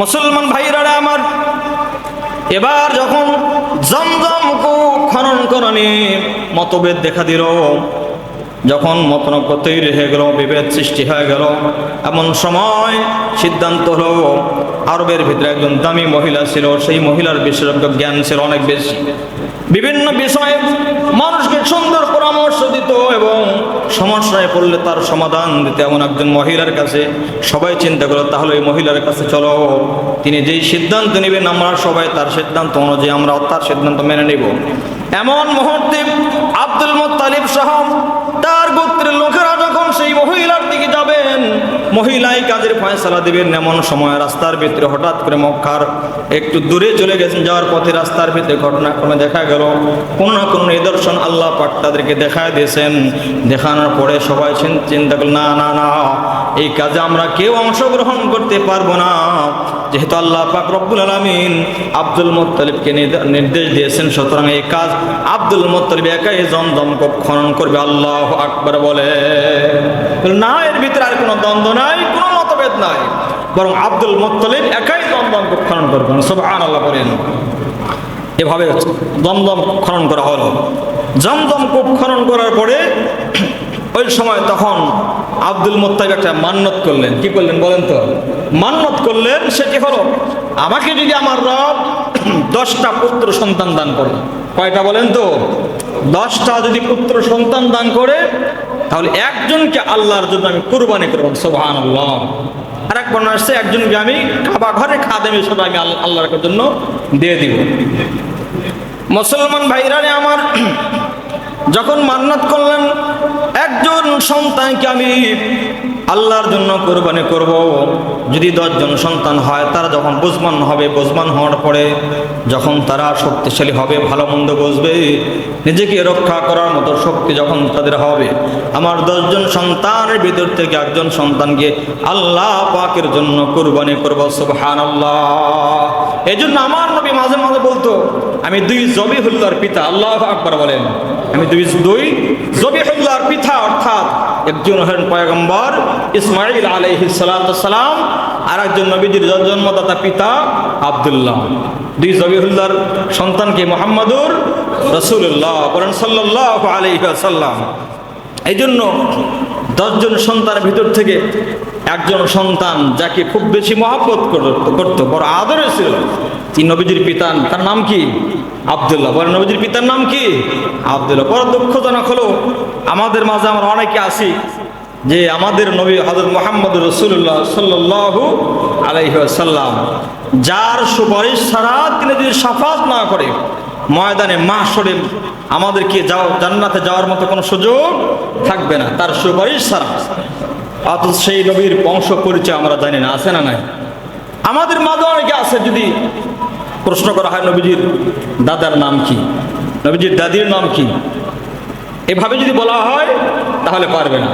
মুসলমান ভাইরা আমার, এবার যখন জমজম কূপ খনন করণে মতভেদ দেখা দিল, যখন মতনৈক্য তৈরি হয়ে গেল, বিভেদ সৃষ্টি হয়ে গেল, এমন সময় সিদ্ধান্ত হলো, আরবের ভিতরে একজন দামি মহিলা ছিল, সেই মহিলার বিশেষজ্ঞ জ্ঞান ছিল অনেক বেশি, বিভিন্ন বিষয়ে মানুষকে সুন্দর পরামর্শ দিত এবং সমস্যায় পড়লে তার সমাধান দিতে এমন একজন মহিলার কাছে সবাই চিন্তা করলো, তাহলে এই মহিলার কাছে চলো, তিনি যেই সিদ্ধান্ত নেবেন আমরা সবাই তার সিদ্ধান্ত অনুযায়ী আমরা তার সিদ্ধান্ত মেনে নেব। এমন মুহূর্তে আব্দুল মুত্তালিব সহ তার গোত্রের লোকেরা যখন সেই মহিলার দিকে যাবেন, মহিলাই কাজের ফয়সালা দিবেন, এমন সময় রাস্তার ভিতরে হঠাৎ করে মক্কার একটু দূরে চলে গেছেন, যাওয়ার পথে রাস্তার ভিতরে ঘটনাক্রমে দেখা গেল কোনো না কোনো নিদর্শন আল্লাহ পাক তাদেরকে দেখায় দিয়েছেন। দেখানোর পরে সবাই চিন্তা করল, না না না, এই কাজে আমরা কেউ অংশগ্রহণ করতে পারবো না, যেহেতু আল্লাহ পাক রব্বুল আলামিন আব্দুল মুত্তালিবকে নির্দেশ দিয়েছেন, সুতরাং এই কাজ আব্দুল মুত্তালিব একাই জমজম কূপ খনন করবে। আল্লাহু আকবার বলে না, এর ভিতরে আর কোনো দ্বন্দ্ব নাই, কোনো মতভেদ নাই, বরং আব্দুল মুত্তালিব একাই জমজম কূপ খনন করবেন। সুবহানাল্লাহ বলেন। এভাবে জমজম খনন করা হলো। জমজম কূপ খনন করার পরে ওই সময় তখন আব্দুল মুত্তালিব একটা মান্নত করলেন। কি করলেন বলেন তো? মান্নত করলেন, সেটি হলো, আমাকে যদি আমার রব 10টা পুত্র সন্তান দান করে। কয়টা বলেন তো? 10টা যদি পুত্র সন্তান দান করে, তাহলে একজনকে আল্লাহর জন্য আমি কুরবানি করব। সুবহানাল্লাহ। আর এক বর্ণনা আসছে, একজনকে আমি কাবা ঘরে খাদেম হিসেবে আমি আল্লাহর জন্য দিয়ে দিব। মুসলমান ভাইরা আমার, যখন মান্নাত করলেন একজন সন্তানকে আমি আল্লাহর জন্য কোরবানি করব, যদি 10 জন সন্তান হয়, তারা যখন বুঝবান হবে, বুঝবান হওয়ার পরে যখন তারা শক্তিশালী হবে, ভালো মন্দ বুঝবে, নিজেকে রক্ষা করার মতো শক্তি যখন তাদের হবে, আমার 10 জন সন্তানের ভিতর থেকে একজন সন্তানকে আল্লাহ পাকের জন্য কোরবানি করব। সুবহানাল্লাহ। এই জন্য আমার নবী মাঝে মাঝে বলতো, আমি 2 জবিহুল্লাহর পিতা। আল্লাহু আকবার বলেন। আমি 2 জবিহুল্লাহর পিতা, অর্থাৎ একজন হলেন পয়গম্বর ইসমাঈল আলাইহিস সালাতু সালাম, আর একজন নবীজির জন্মদাতা পিতা আব্দুল্লাহ। 2 জবিহুল্লাহর সন্তানকে মুহাম্মাদুর রাসূলুল্লাহ বলেন সাল্লাল্লাহু আলাইহি ওয়াসাল্লাম। এই জন্য 10 জন সন্তানের ভিতর থেকে একজন সন্তান যাকে খুব বেশি মহব্বত করত, বড় আদরের ছিল, তিনি নবীজির পিতা, তার নাম কি? আব্দুল্লাহ। বলেন নবীজির পিতার নাম কি? আব্দুল্লাহ। বড় দুঃখজনক হলো, আমাদের মাঝে আমরা অনেকে আছি যে আমাদের নবী হযরত মুহাম্মদ রাসূলুল্লাহ সাল্লাল্লাহু আলাইহি ওয়াসাল্লাম, যার সুপারিশ ছাড়া তিনি যদি শাফাত না করে, ময়দানে মাহশরে আমাদেরকে জান্নাতে যাওয়ার মতো কোনো সুযোগ থাকবে না, তার সুপারিশ ছাড়া। অথচ সেই নবীর বংশ পরিচয় আমরা জানি না, আছে না নাই? আমাদের মাঝে অনেকে আছে, যদি প্রশ্ন করা হয় নবীজির দাদার নাম কি, নবীজির দাদির নাম কি, এভাবে যদি বলা হয় তাহলে পারবে না।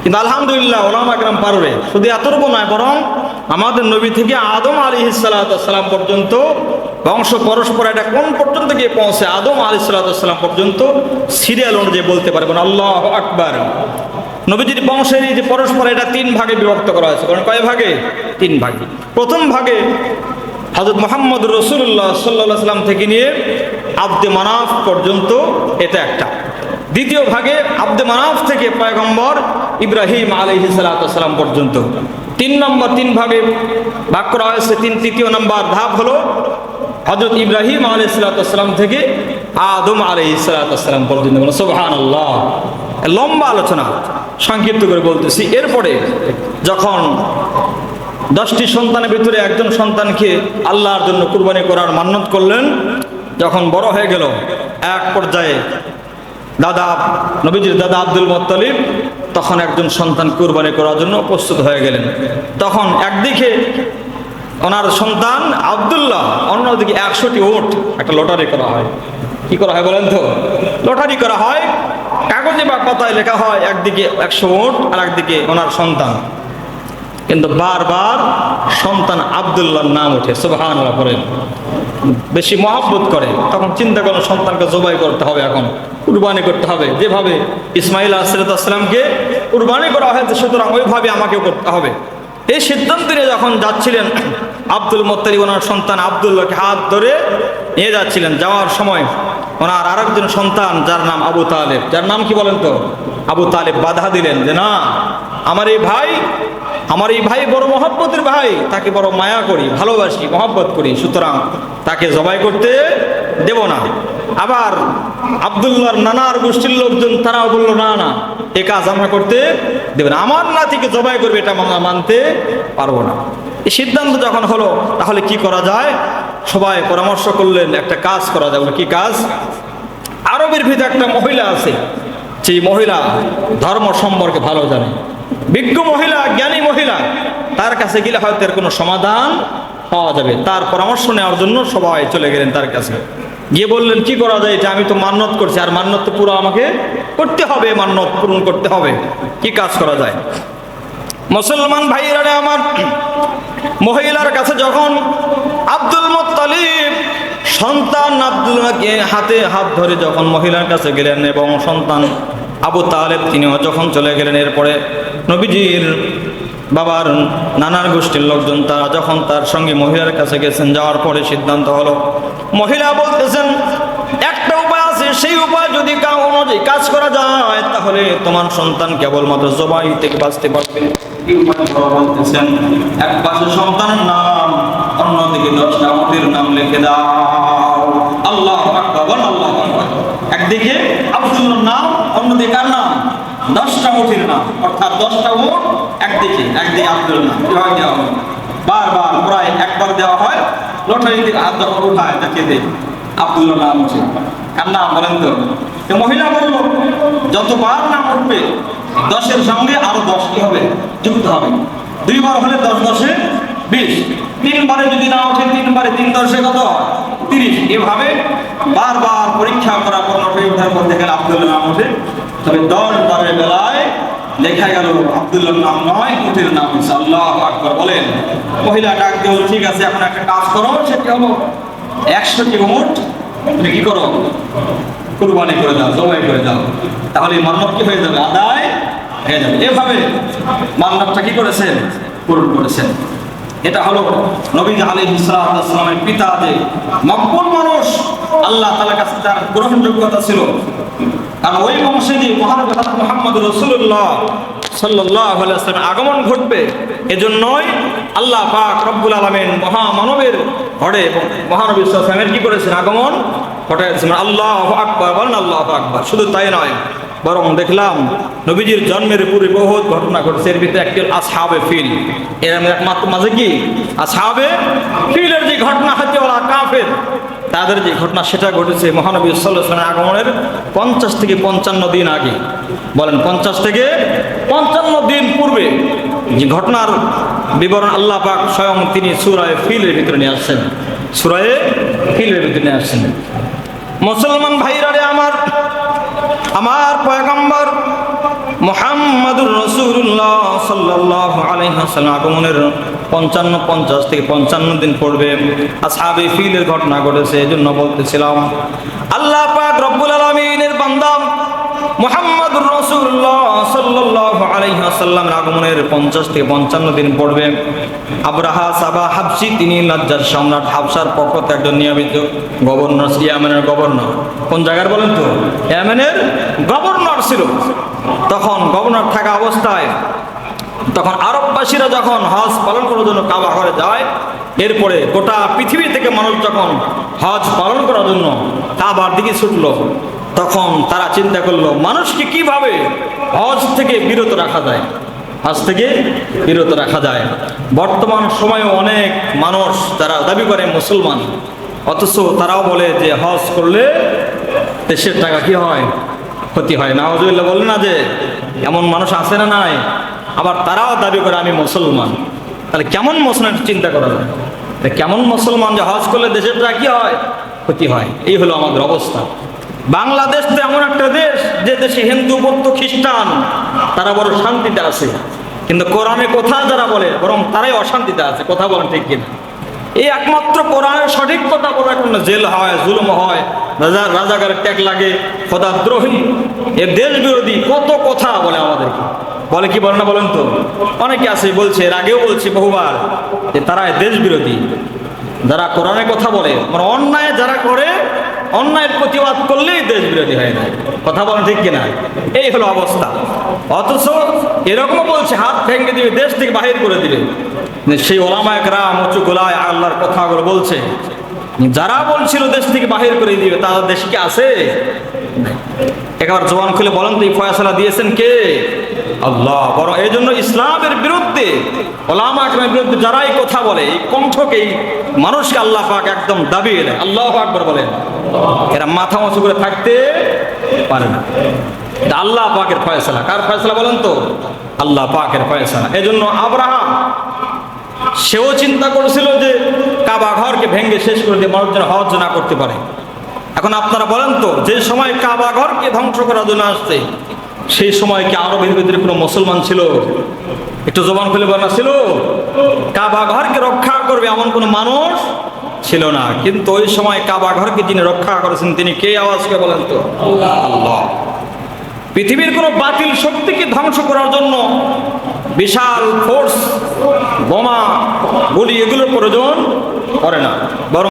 কিন্তু আলহামদুলিল্লাহ উলামা কেরাম পারবে। শুধু এতটুকু নয়, বরং আমাদের নবী থেকে আদম আলাইহিস সালাম পর্যন্ত বংশ পরস্পর এটা কোন পর্যন্ত গিয়ে পৌঁছে, আদম আলাইহিস সালাম পর্যন্ত সিরিয়াল অনুযায়ী বলতে পারবেন। আল্লাহু আকবার। নবীজির বংশের এই যে পরস্পর, এটা 3 ভাগে বিভক্ত করা হয়েছে। কারণ কয় ভাগে? 3 ভাগে। প্রথম ভাগে হযরত মুহাম্মদ রাসূলুল্লাহ সাল্লাল্লাহু আলাইহি ওয়াসাল্লাম থেকে নিয়ে আব্দে মানাফ পর্যন্ত, এটা একটা। দ্বিতীয় ভাগে আব্দে মানাফ থেকে পয়গম্বর ইব্রাহিম আলাইহিস সালাম পর্যন্ত। 3 ভাগে ভাগ করা হয়েছে। তৃতীয় নম্বর ধাপ হলো হযরত ইব্রাহিম আলাইহিস সালাম থেকে আদম আলাইহিস সালাম পর্যন্ত। সুবহানাল্লাহ। লম্বা আলোচনা, সংক্ষিপ্ত করে বলতেছি। এরপরে যখন 10টি সন্তানের ভিতরে একজন সন্তানকে আল্লাহর জন্য কুরবানি করার মান্নত করলেন, যখন বড় হয়ে গেল, এক পর্যায়ে নবীজির দাদা আব্দুল মুত্তালিব তখন একজন সন্তান কুরবানি করার জন্য প্রস্তুত হয়ে গেলেন। তখন একদিকে ওনার সন্তান আব্দুল্লাহ, অন্যদিকে 100টি উট, একটা লটারি করা হয়। কি করা হয় বলেন তো? লটারি করা হয়, কাগজে বা পাতায় লেখা হয় একদিকে 100 উট আর একদিকে ওনার সন্তান। কিন্তু বারবার সন্তান আব্দুল্লাহর নাম ওঠে। সুবহানাল্লাহ করেন। বেশি মহব্বত করে, তখন চিন্তা করেন সন্তানকে জবাই করতে হবে, এখন কুরবানি করতে হবে। যেভাবে ইসমাঈল আলাইহিস সালামকে কুরবানি করা হয়েছে, সুতরাং ওইভাবে আমাকেও করতে হবে। এই সিদ্ধান্ত নিয়ে যখন যাচ্ছিলেন আব্দুল মুত্তালিব ওনার সন্তান আব্দুল্লাহকে হাত ধরে নিয়ে যাচ্ছিলেন, যাওয়ার সময় ওনার আরেকজন সন্তান যার নাম আবু তালেব, যার নাম কি বলেন তো, আবু তালেব বাধা দিলেন যে না, আমার এই ভাই বড় মহব্বতের ভাই, তাকে বড় মায়া করি, ভালোবাসি, মহব্বত করি, সুতরাং তাকে জবাই করতে দেব না। আবার আব্দুল্লাহর নানার গোষ্ঠীর লোকজন তারাও বললো না না, এ কাজ আমরা করতে দেব না, আমার নাতিকে জবাই করবে এটা আমরা মানতে পারবো না। এই সিদ্ধান্ত যখন হলো তাহলে কি করা যায়, সবাই পরামর্শ করলেন একটা কাজ করা যায়। কি কাজ? আরবের ভিতরে একটা মহিলা আছে, সেই মহিলা ধর্ম সম্পর্কে ভালো জানে, বিজ্ঞ মহিলা, জ্ঞানী মহিলা, তার কাছে গেলে হয়তো এর কোনো সমাধান পাওয়া যাবে। তার পরামর্শ নেওয়ার জন্য সবাই চলে গেলেন তার কাছে, গিয়ে বললেন কি করা যায়, এটা আমি তো মান্যত করছি, আর মান্যত তো পুরো আমাকে করতে হবে, মান্যত পূরণ করতে হবে, কি কাজ করা যায়? মুসলমান ভাইরা আমার, মহিলার কাছে যখন আব্দুল মুত্তালিব সন্তান আব্দুল্লাহকে হাতে হাত ধরে যখন মহিলার কাছে গেলেন এবং সন্তান আবু তালেব তিনিও যখন চলে গেলেন, এরপরে নবীজির বাবার নানার গোষ্ঠীর লোকজন তারা যখন তার সঙ্গে মহিলার কাছে গেছেন, যাওয়ার পরে সিদ্ধান্ত হলো, মহিলা বলতেছেন একটা উপায় আছে, সেই উপায় যদি অনুযায়ী কাজ করা যায় তাহলে তোমার সন্তান কেবলমাত্র জবাই থেকে বাঁচতে পারবে। বলতেছেন এক পাশে সন্তানের নাম, অন্যদিকে 10টা উটের নাম লিখে দাও। আল্লাহু আকবার, আল্লাহু আকবার। একদিকে আব্দুল্লাহর নাম, অন্যদিকে কার নাম? 10টা উটের নাম, অর্থাৎ 10টা উট একদিকে আব্দুল্লাহর নাম। কিভাবে দেওয়া হয়? বারবার, প্রায় একবার দেওয়া হয়, লটারি থেকে হাত যখন উঠায় তাকে দেয় আব্দুল্লাহর নাম উঠে। কার নাম বলেন তো? মহিলা বলল যতবার নাম উঠবে 10-এর সঙ্গে আরো 10 কি হবে? যুক্ত হবে। 2 বার হলে 10 10-এ 20, 3 বারে যদি না ওঠে 3 বারে 3 10-এ কত? 30। এভাবে বারবার পরীক্ষা করার পর লটারি ওঠার পর দেখেন আব্দুল্লাহর নাম ওঠে। তবে 10 বারের বেলায় দেখা গেল আব্দুল্লাহর নাম নয়, উটের নাম। আল্লাহু আকবার বলেন। মহিলা ডাক দিয়ে বলল ঠিক আছে, এখন একটা কাজ করো, সেটি হলো 100টি উট তুমি কি করো? কুরবানি করে দাও, জবাই করে দাও, তাহলে মান্যত কি হয়ে যাবে? আদায় হয়ে যাবে। এভাবে মান্যতটা কি করেছেন? পূরণ করেছেন। এটা হলো নবী আলাইহিস সালামের পিতা, যে মকবুল মানুষ, আল্লাহ তাআলার কাছে তার গ্রহণযোগ্যতা ছিল। কারণ ওই বংশে যে মহানবী মুহাম্মদ রাসূলুল্লাহ সাল্লাল্লাহু আলাইহি ওয়াসাল্লামের আগমন ঘটবে, এজন্যই আল্লাহ পাক রব্বুল আলামিন মহামানবের ঘরে মহানবী সাল্লাল্লাহু আলাইহি ওয়াসাল্লামের কি করেছেন? আগমন ঘটাইছেন। আল্লাহু আকবার বলেন, আল্লাহু আকবার। শুধু তাই নয়, বরং দেখলাম নবীজির জন্মের পূর্বে বহুত ঘটনা ঘটেছে। এর ভিতরে একটি আসহাবে ফিল, এর একমাত্র মাঝে কি আসহাবে ফিলের যে ঘটনা, হতে ওরা কাফের, তাদের যে ঘটনা সেটা ঘটেছে মহানবী সাল্লাল্লাহু আলাইহি ওয়াসাল্লামের আগমনের 50 থেকে 55 দিন আগে। বলেন 50 থেকে 55 দিন পূর্বে যে ঘটনার বিবরণ আল্লাহ পাক স্বয়ং তিনি সূরা ফিলের ভিতরে নিয়ে আসছেন, সূরা ফিলের ভিতরে নিয়ে আসছেন। মুসলমান ভাইরা রে আমার, আমার পয়গম্বর মুহাম্মদুর রাসূলুল্লাহ সাল্লাল্লাহু আলাইহি ওয়াসাল্লাম আগমনের 50 থেকে 55 দিন পূর্বে আসহাবে ফিলের ঘটনা ঘটেছে। এজন্য বলতেছিলাম আল্লাহ পাক রব্বুল আলামিনের বান্দা মুহাম্মদুর রাসূলুল্লাহ সাল্লাল্লাহু আলাইহি ওয়াসাল্লামের আগমনের 50 থেকে 55 দিন পূর্বে আবরাহা সাবা হাবশী, তিনি লাজ্জার সম্রাট হাবশার পক্ষ থেকে একজন নিয়মিত গভর্নর, ইয়ামেনের গভর্নর। কোন জায়গার বলেন তো? ইয়ামেনের গভর্নর ছিল। তখন গভর্নর থাকা অবস্থায় তখন আরববাসীরা যখন হজ পালন করার জন্য কাবা ঘরে যায়, এরপরে গোটা পৃথিবী থেকে মানুষ যখন হজ পালন করার জন্য কাবার দিকে ছুটলো, তখন তারা চিন্তা করলো মানুষকে কিভাবে হজ থেকে বিরত রাখা যায়, হজ থেকে বিরত রাখা যায়। বর্তমান সময়ে অনেক মানুষ যারা দাবি করে মুসলমান, অথচ তারাও বলে যে হজ করলে দেশের টাকা কি হয়? ক্ষতি হয়। নাউজুবিল্লাহ বলে না যে এমন মানুষ আছে না নাই? আবার তারাও দাবি করে আমি মুসলমান। তাহলে কেমন মুসলমান চিন্তা করা যায়? কেমন মুসলমান যে হজ করলে দেশের টাকা কি হয়? ক্ষতি হয়। এই হলো আমাদের অবস্থা। বাংলাদেশ তো এমন একটা দেশ, যে দেশে হিন্দু, বৌদ্ধ, খ্রিস্টান তারা বড় শান্তিতে আছে, কিন্তু কোরআনে কথা যারা বলে বরং তারাই অশান্তিতে আছে। কথা বলেন ঠিক কিনা? এই একমাত্র কোরআনের সঠিক কথা বলে এখন জেল হয়, জুলুম হয়, রাজাকারের ট্যাগ লাগে, খোদাদ্রোহী, এ দেশ বিরোধী কত কথা বলে আমাদেরকে। বলে কি বলে না বলেন তো? অনেকে আছে বলছে, এর আগেও বলছি বহুবার, যে তারা দেশ বিরোধী। যারা কোরআনের কথা বলে, মানে অন্যায় যারা করে, অন্যায়ের প্রতিবাদ করলেই দেশ বিরোধী হয় না। কথা বলেন ঠিক কিনা? এই হলো অবস্থা। অথচ এরকমও বলছে হাত ভেঙে দিবে, দেশ থেকে বাহির করে দিবে। সেই ওলামায়ে কেরাম উঁচু গলায় আল্লাহর কথাগুলো বলছে। যারা বলছিল দেশ থেকে বাহির করে দিবে, তাদের দেশ কি আছে? একবার জবান খুলে বলেন তো, এই ফয়সালা দিয়েছেন কে? আল্লাহ। বড় এই জন্য ইসলামের বিরুদ্ধে, ওলামায়ে কেরামের বিরুদ্ধে যারাই কথা বলে, এই কণ্ঠকেই মানুষকে আল্লাহ পাক একদম দাবিয়ে দেয়। আল্লাহু আকবার বলেন। এরা মাথা উঁচু করে থাকতে পারে না। এটা আল্লাহ পাকের ফয়সালা। কার ফয়সালা বলেন তো? আল্লাহ পাকের ফয়সালা। এই জন্য আব্রাহাম সেও চিন্তা করেছিল যে কাবা ঘরকে ভেঙে শেষ করে দিয়ে মানুষ যেন হজ না করতে পারে। এখন আপনারা বলেন তো, যে সময় কাবা ঘরকে ধ্বংস করার জন্য আসছে, সেই সময় কি আরবের ভিতরে কোনো মুসলমান ছিল? একটু জবান খুলে বলা ছিল? কাবা ঘরকে রক্ষা করবে এমন কোনো মানুষ ছিল না। কিন্তু ওই সময় কাবা ঘরকে যিনি রক্ষা করেছেন, তিনি কে? আওয়াজকে বলেন তো? আল্লাহ। পৃথিবীর কোনো বাতিল শক্তিকে ধ্বংস করার জন্য বিশাল ফোর্স, বোমা, গুলি এগুলোর প্রয়োজন পড়ে না, বরং